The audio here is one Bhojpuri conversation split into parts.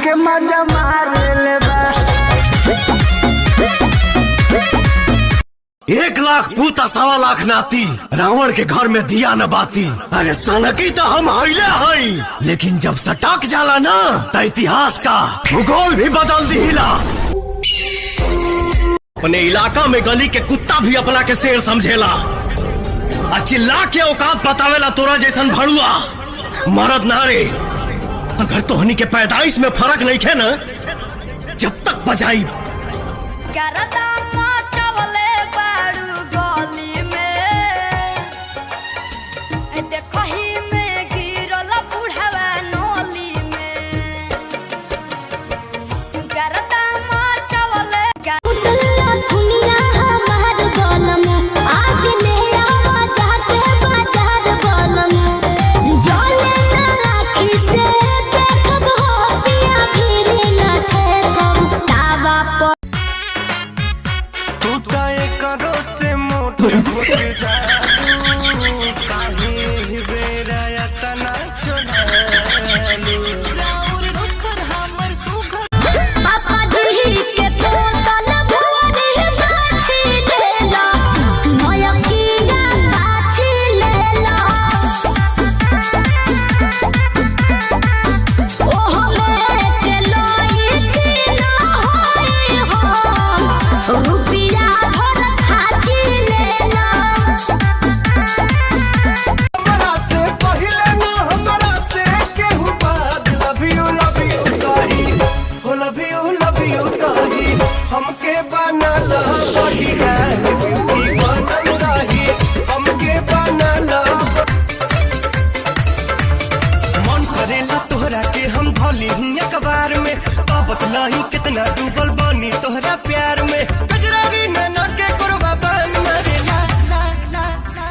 के मजा मार ले बा। 1 लाख पूता 1.25 लाख नाती, रावण के घर में दिया न बाती। अरे सनकी तो हम हईले हई, लेकिन जब सटक जाला ना तो इतिहास का भूगोल भी बदल दिला। अपने इलाका में गली के कुत्ता भी अपना के शेर समझेला, चिल्ला के औकात बतावेला तोरा जैसन भड़ुआ मरद नारे। अगर तोहनी के पैदाइश में फर्क नहीं खे न, जब तक बजाई अखबार में बतलाही कितना डूबल बानी तोहरा प्यार में। कजरारी नैना के कुर्बान मरे ला ला ला ला।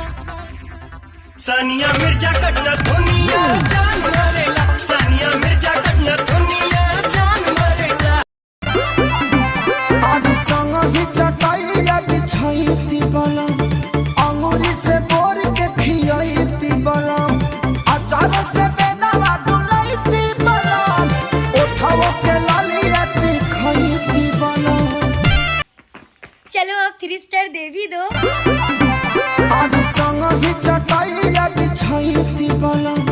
सानिया मिर्जा कटना धोनिया जान मरेला, सानिया मिर्जा कटना धोनिया जान मरेला। आज संग ही चटाइया बिछाईती बलम, अंगूरी से बोर के खियाईती बलम, अचार से बेदावा डुलाईती बलम, उठाओ के लालिया चिखाईती बलम। चलो अब 3 स्टार दे भी दो। आज संग ही चटाइया बिछाईती बलम,